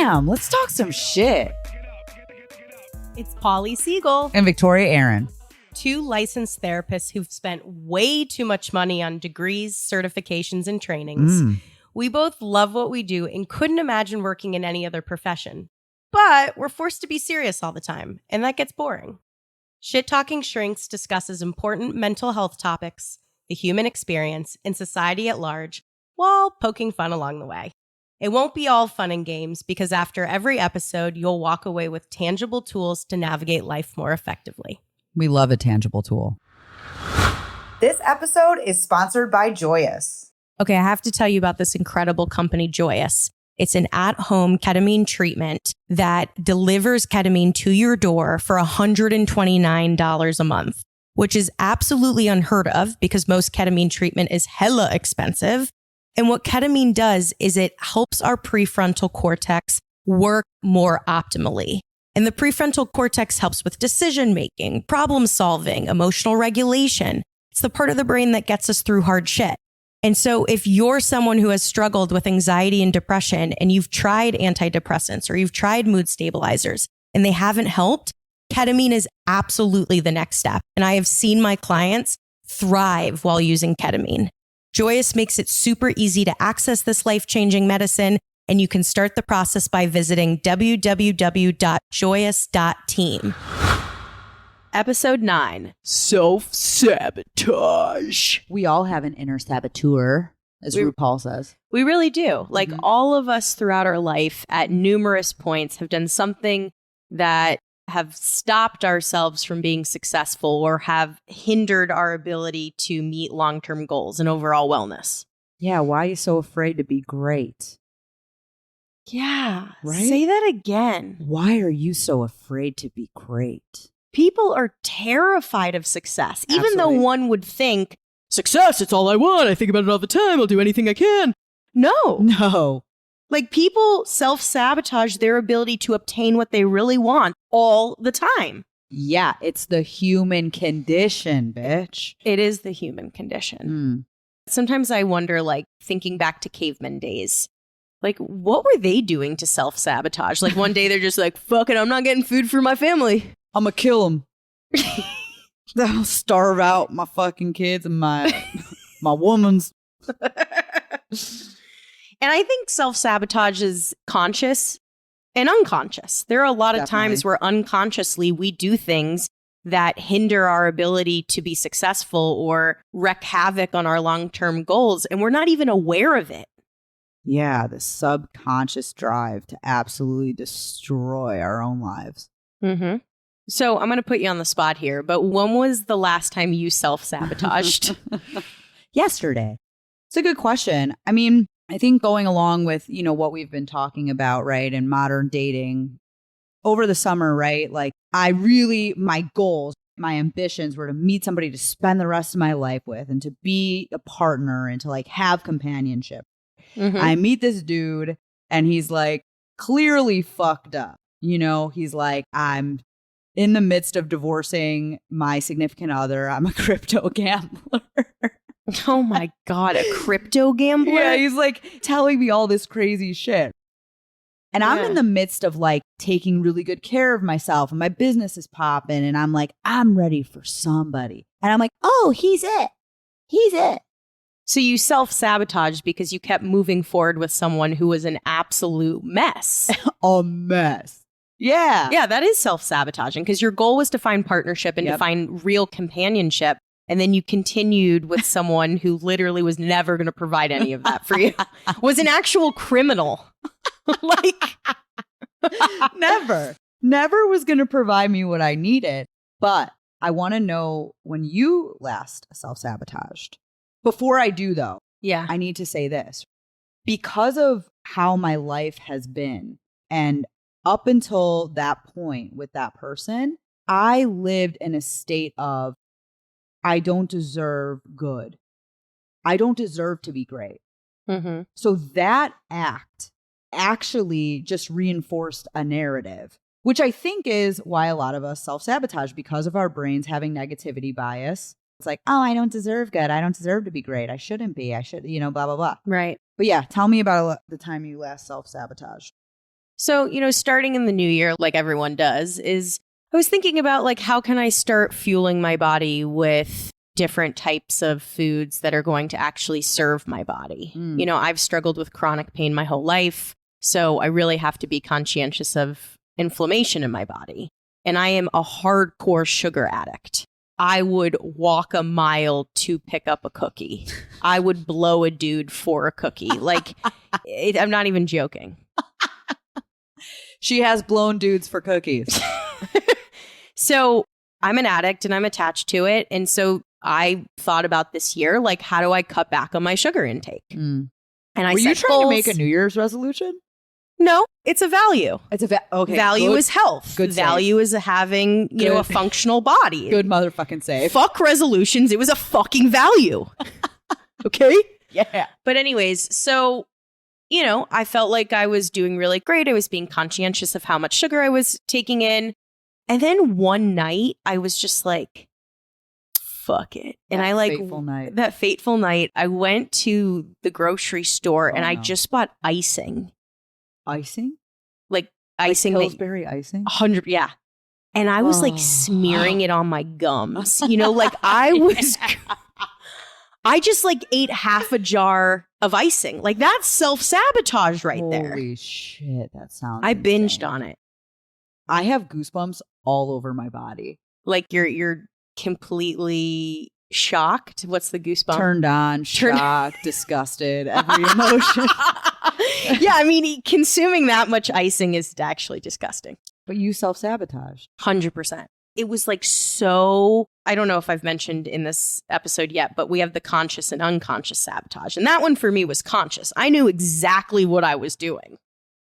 Damn, let's talk some shit. It's Paulie, Siegel, And Victoria Aaron. two licensed therapists who've spent way too much money on degrees, certifications, and trainings. We both love what we do and couldn't imagine working in any other profession. But we're forced to be serious all the time, and that gets boring. Shit Talking Shrinks discusses important mental health topics, the human experience, and society at large, while poking fun along the way. It won't be all fun and games because after every episode, you'll walk away with tangible tools to navigate life more effectively. We love a tangible tool. This episode is sponsored by Joyous. Okay, I have to tell you about this incredible company, Joyous. It's an at-home ketamine treatment that delivers ketamine to your door for $129 a month, which is absolutely unheard of because most ketamine treatment is hella expensive. And what ketamine does is it helps our prefrontal cortex work more optimally. And the prefrontal cortex helps with decision-making, problem-solving, emotional regulation. It's the part of the brain that gets us through hard shit. And so if you're someone who has struggled with anxiety and depression and you've tried antidepressants or you've tried mood stabilizers and they haven't helped, ketamine is absolutely the next step. And I have seen my clients thrive while using ketamine. Joyous makes it super easy to access this life-changing medicine, and you can start the process by visiting www.joyous.team. Episode 9. Self-Sabotage. We all have an inner saboteur, as RuPaul says. We really do. Like all of us throughout our life at numerous points have done something that have stopped ourselves from being successful or have hindered our ability to meet long-term goals and overall wellness. Yeah, why are you so afraid to be great? Yeah. Right? Say that again. Why are you so afraid to be great? People are terrified of success, even though Absolutely. one would think, Success, it's all I want. I think about it all the time. I'll do anything I can. No. Like people self-sabotage their ability to obtain what they really want all the time. Yeah, it's the human condition, bitch. It is the human condition. Sometimes I wonder, like thinking back to caveman days, like what were they doing to self-sabotage? Like one day they're just like, fuck it, I'm not getting food for my family. I'm gonna kill him. I'll starve out my fucking kids and my woman's. And I think self-sabotage is conscious and unconscious. There are a lot of times where unconsciously we do things that hinder our ability to be successful or wreak havoc on our long-term goals, and we're not even aware of it. Yeah, the subconscious drive to absolutely destroy our own lives. Mm-hmm. So I'm going to put you on the spot here, but when was the last time you self-sabotaged? Yesterday. It's a good question. I mean, I think going along with, what we've been talking about, right, and modern dating over the summer, right, like my goals, my ambitions were to meet somebody to spend the rest of my life with and to be a partner and to like have companionship. Mm-hmm. I meet this dude and he's like clearly fucked up. He's like, I'm in the midst of divorcing my significant other. I'm a crypto gambler. Oh my God, a crypto gambler? Yeah, he's like telling me all this crazy shit. And I'm in the midst of like taking really good care of myself and my business is popping. And I'm like, I'm ready for somebody. And I'm like, oh, he's it. He's it. So you self-sabotaged because you kept moving forward with someone who was an absolute mess. A mess. Yeah. Yeah, that is self-sabotaging because your goal was to find partnership and to find real companionship. And then you continued with someone who literally was never going to provide any of that for you. Was an actual criminal. Like, Never was going to provide me what I needed. But I want to know when you last self-sabotaged. Before I do, though, yeah, I need to say this. Because of how my life has been, and up until that point with that person, I lived in a state of, I don't deserve good. I don't deserve to be great. Mm-hmm. So that act actually just reinforced a narrative, which I think is why a lot of us self-sabotage because of our brains having negativity bias. It's like, oh, I don't deserve good. I don't deserve to be great. I shouldn't be. I should, blah, blah, blah. Right. But yeah, tell me about the time you last self-sabotaged. So, starting in the new year, like everyone does, is I was thinking about like, how can I start fueling my body with different types of foods that are going to actually serve my body? I've struggled with chronic pain my whole life. So I really have to be conscientious of inflammation in my body. And I am a hardcore sugar addict. I would walk a mile to pick up a cookie. I would blow a dude for a cookie. Like, I'm not even joking. She has blown dudes for cookies. So I'm an addict and I'm attached to it. And so I thought about this year, like, how do I cut back on my sugar intake? And I Were you set trying goals. to make a New Year's resolution? No, it's a value. It's a okay. Value good, is health. Good value is having, a functional body. Good motherfucking save. Fuck resolutions. It was a fucking value. Okay? Yeah. But anyways, so, I felt like I was doing really great. I was being conscientious of how much sugar I was taking in. And then one night I was just like, fuck it. And that fateful night, I went to the grocery store and I just bought icing. Icing? Like icing. Like Pillsbury icing? 100, yeah. And I was like smearing it on my gums. Like I was, I just like ate half a jar of icing. Like that's self-sabotage right there. Holy shit, that sounds I insane. binged on it. I have goosebumps all over my body. Like you're completely shocked. What's the goosebump? Turned on, shocked, disgusted, every emotion. Yeah, I mean, consuming that much icing is actually disgusting. But you self-sabotaged. 100%. It was like so, I don't know if I've mentioned in this episode yet, but we have the conscious and unconscious sabotage. And that one for me was conscious. I knew exactly what I was doing.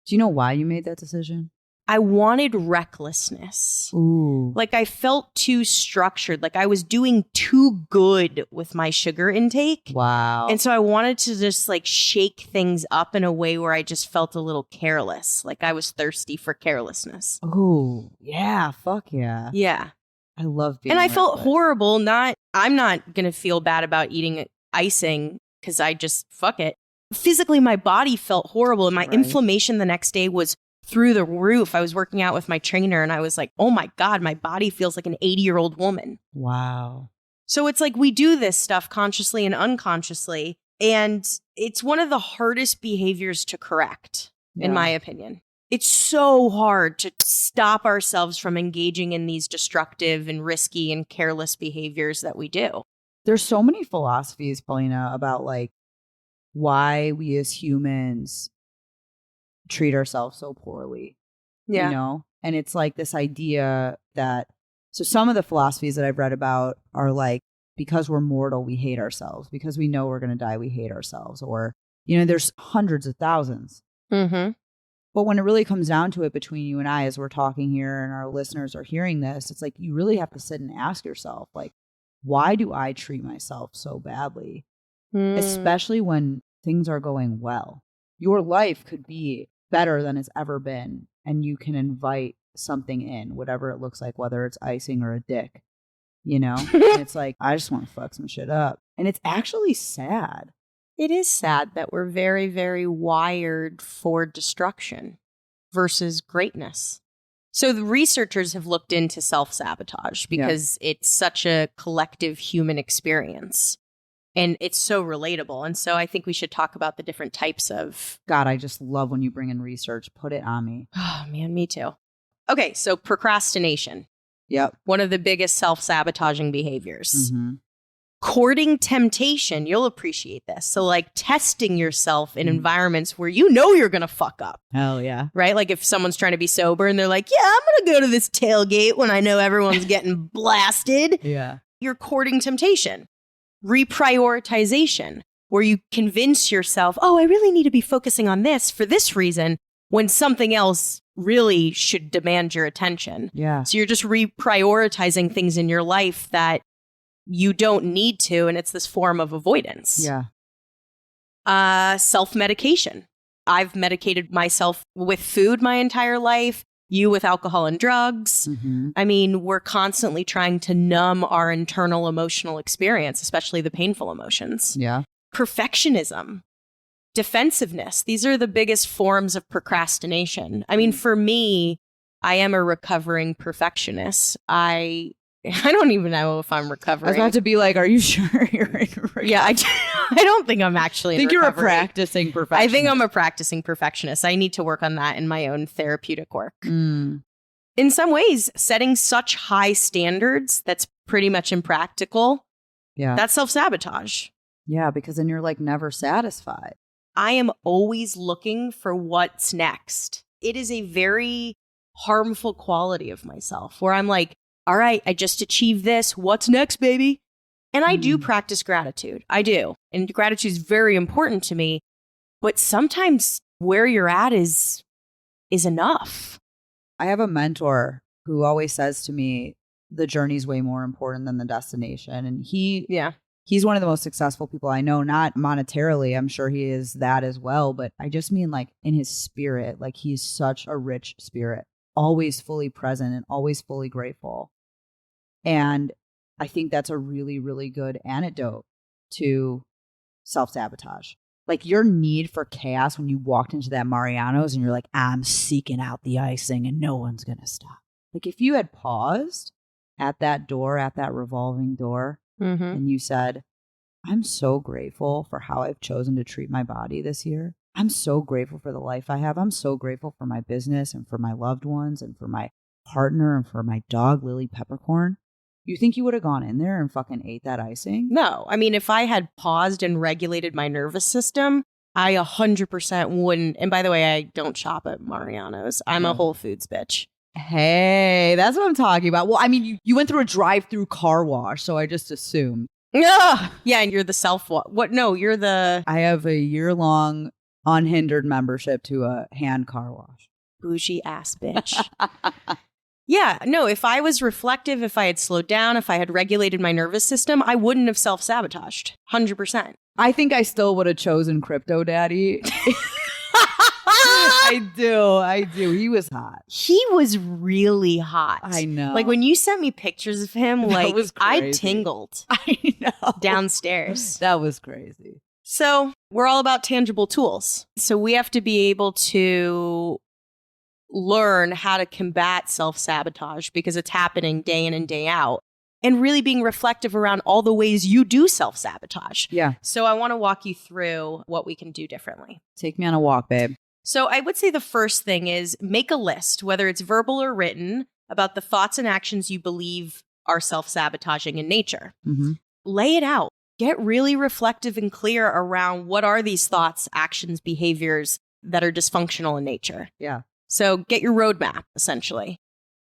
Do you know why you made that decision? I wanted recklessness. Ooh. Like I felt too structured. Like I was doing too good with my sugar intake. Wow. And so I wanted to just like shake things up in a way where I just felt a little careless. Like I was thirsty for carelessness. Oh, yeah. Fuck yeah. Yeah. I love being And I felt reckless. horrible. I'm not going to feel bad about eating icing because I just fuck it. Physically, my body felt horrible. And my inflammation the next day was through the roof. I was working out with my trainer and I was like, oh my God, my body feels like an 80-year-old woman. Wow. So it's like we do this stuff consciously and unconsciously. And it's one of the hardest behaviors to correct, in my opinion. It's so hard to stop ourselves from engaging in these destructive and risky and careless behaviors that we do. There's so many philosophies, Paulina, about like why we as humans treat ourselves so poorly. Yeah. And it's like this idea that, so some of the philosophies that I've read about are like, because we're mortal, we hate ourselves. Because we know we're going to die, we hate ourselves. Or, there's hundreds of thousands. Mm-hmm. But when it really comes down to it between you and I, as we're talking here and our listeners are hearing this, it's like you really have to sit and ask yourself, like, why do I treat myself so badly? Especially when things are going well. Your life could be better than it's ever been. And you can invite something in, whatever it looks like, whether it's icing or a dick, And it's like, I just want to fuck some shit up. And it's actually sad. It is sad that we're very, very wired for destruction versus greatness. So the researchers have looked into self-sabotage because it's such a collective human experience. And it's so relatable. And so I think we should talk about the different types of... God, I just love when you bring in research. Put it on me. Oh, man, me too. Okay, so procrastination. Yep. One of the biggest self-sabotaging behaviors. Mm-hmm. Courting temptation. You'll appreciate this. So like testing yourself in environments where you're going to fuck up. Hell yeah. Right? Like if someone's trying to be sober and they're like, yeah, I'm going to go to this tailgate when I know everyone's getting blasted. Yeah. You're courting temptation. Reprioritization, where you convince yourself, oh, I really need to be focusing on this for this reason when something else really should demand your attention. Yeah. So you're just reprioritizing things in your life that you don't need to, and it's this form of avoidance. Yeah. Self-medication. I've medicated myself with food my entire life. You with alcohol and drugs. Mm-hmm. I mean, we're constantly trying to numb our internal emotional experience, especially the painful emotions. Yeah. Perfectionism. defensiveness. These are the biggest forms of procrastination. I mean, for me, I am a recovering perfectionist. I don't even know if I'm recovering. I was about to be like, are you sure you're in recovery? Yeah, I don't think I'm actually in think you're a recovery. practicing perfectionist. I think I'm a practicing perfectionist. I need to work on that in my own therapeutic work. Mm. In some ways, setting such high standards that's pretty much impractical, Yeah. that's self-sabotage. Yeah, because then you're like never satisfied. I am always looking for what's next. It is a very harmful quality of myself where I'm like, all right, I just achieved this. What's next, baby? And I do practice gratitude. I do. And gratitude is very important to me. But sometimes where you're at is enough. I have a mentor who always says to me, the journey's way more important than the destination. And he's one of the most successful people I know, not monetarily. I'm sure he is that as well. But I just mean like in his spirit, like he's such a rich spirit, always fully present and always fully grateful. And I think that's a really, really good antidote to self-sabotage. Like your need for chaos when you walked into that Mariano's and you're like, I'm seeking out the icing and no one's going to stop. Like if you had paused at that door, at that revolving door, and you said, I'm so grateful for how I've chosen to treat my body this year. I'm so grateful for the life I have. I'm so grateful for my business and for my loved ones and for my partner and for my dog, Lily Peppercorn. You think you would have gone in there and fucking ate that icing? No. I mean, if I had paused and regulated my nervous system, I 100% wouldn't. And by the way, I don't shop at Mariano's. I'm a Whole Foods bitch. Hey, that's what I'm talking about. Well, I mean, you went through a drive-through car wash, so I just assumed. Yeah, and you're the what? No, you're the I have a year-long unhindered membership to a hand car wash. bougie ass bitch. Yeah, no, if I was reflective, if I had slowed down, if I had regulated my nervous system, I wouldn't have self-sabotaged. 100%. I think I still would have chosen Crypto Daddy. I do. He was hot. He was really hot. I know. Like when you sent me pictures of him, like was I crazy. tingled I know. downstairs. That was crazy. So we're all about tangible tools. So we have to be able to learn how to combat self-sabotage because it's happening day in and day out. And really being reflective around all the ways you do self-sabotage. Yeah. So I want to walk you through what we can do differently. Take me on a walk, babe. So I would say the first thing is make a list, whether it's verbal or written, about the thoughts and actions you believe are self-sabotaging in nature. Mm-hmm. Lay it out. Get really reflective and clear around what are these thoughts, actions, behaviors that are dysfunctional in nature. Yeah. So get your roadmap, essentially.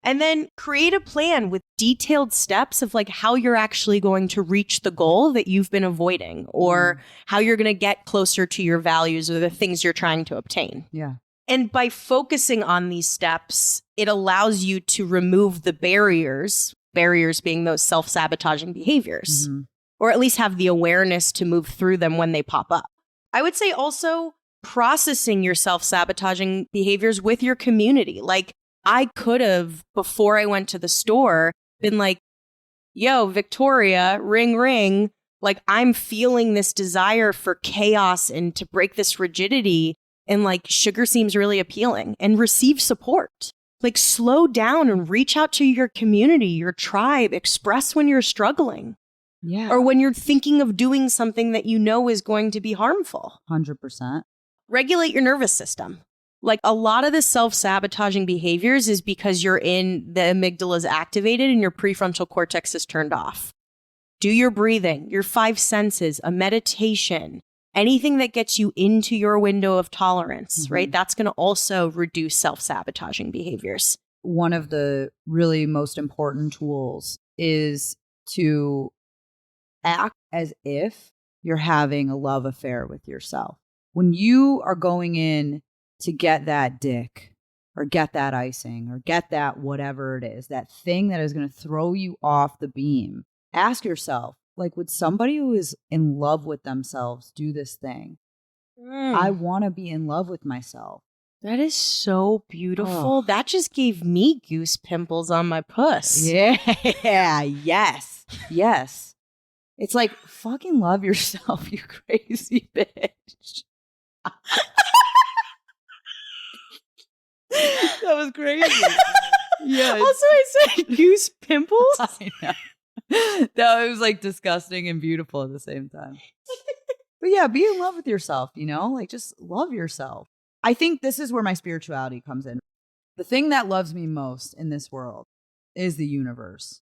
And then create a plan with detailed steps of like how you're actually going to reach the goal that you've been avoiding or how you're going to get closer to your values or the things you're trying to obtain. Yeah. And by focusing on these steps, it allows you to remove the barriers being those self-sabotaging behaviors, or at least have the awareness to move through them when they pop up. I would say also processing your self-sabotaging behaviors with your community. Like, I could have, before I went to the store, been like, yo, Victoria, ring, ring. Like, I'm feeling this desire for chaos and to break this rigidity. And like, sugar seems really appealing, and receive support. Like, slow down and reach out to your community, your tribe, express when you're struggling. Yeah. Or when you're thinking of doing something that you know is going to be harmful. 100%. Regulate your nervous system. Like a lot of the self-sabotaging behaviors is because the amygdala is activated and your prefrontal cortex is turned off. Do your breathing, your 5 senses, a meditation, anything that gets you into your window of tolerance, right? That's going to also reduce self-sabotaging behaviors. One of the really most important tools is to act as if you're having a love affair with yourself. When you are going in to get that dick or get that icing or get that whatever it is, that thing that is going to throw you off the beam, ask yourself, like, would somebody who is in love with themselves do this thing? I want to be in love with myself. That is so beautiful. That just gave me goose pimples on my puss. Yeah. Yes. Yes. It's like, fucking love yourself, you crazy bitch. That was crazy. Yeah. Also, I said goose pimples. I know. That was like disgusting and beautiful at the same time. But yeah, be in love with yourself, like just love yourself. I think this is where my spirituality comes in. The thing that loves me most in this world is the universe.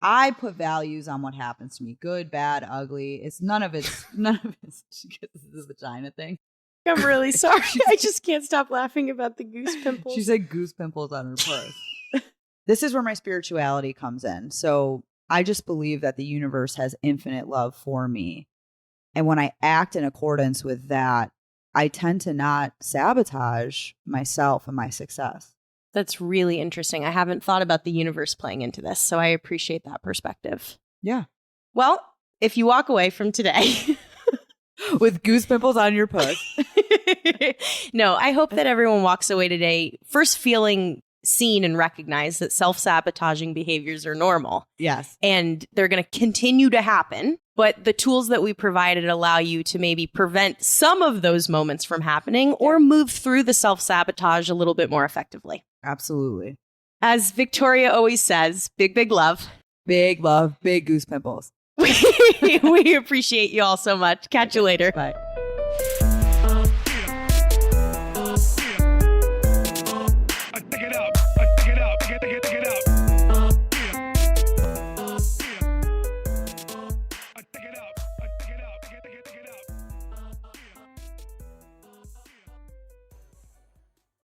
I put values on what happens to me. Good, bad, ugly. None of it's she gets the vagina thing. I'm really sorry. I just can't stop laughing about the goose pimples. She said goose pimples on her purse. This is where my spirituality comes in. So I just believe that the universe has infinite love for me. And when I act in accordance with that, I tend to not sabotage myself and my success. That's really interesting. I haven't thought about the universe playing into this, so I appreciate that perspective. Yeah. Well, if you walk away from today with goose pimples on your puss. No, I hope that everyone walks away today first feeling seen and recognized that self-sabotaging behaviors are normal. Yes. And they're going to continue to happen. But the tools that we provided allow you to maybe prevent some of those moments from happening or move through the self-sabotage a little bit more effectively. Absolutely. As Victoria always says, big, big love. Big love, big goose pimples. We appreciate you all so much. Catch you later. Bye.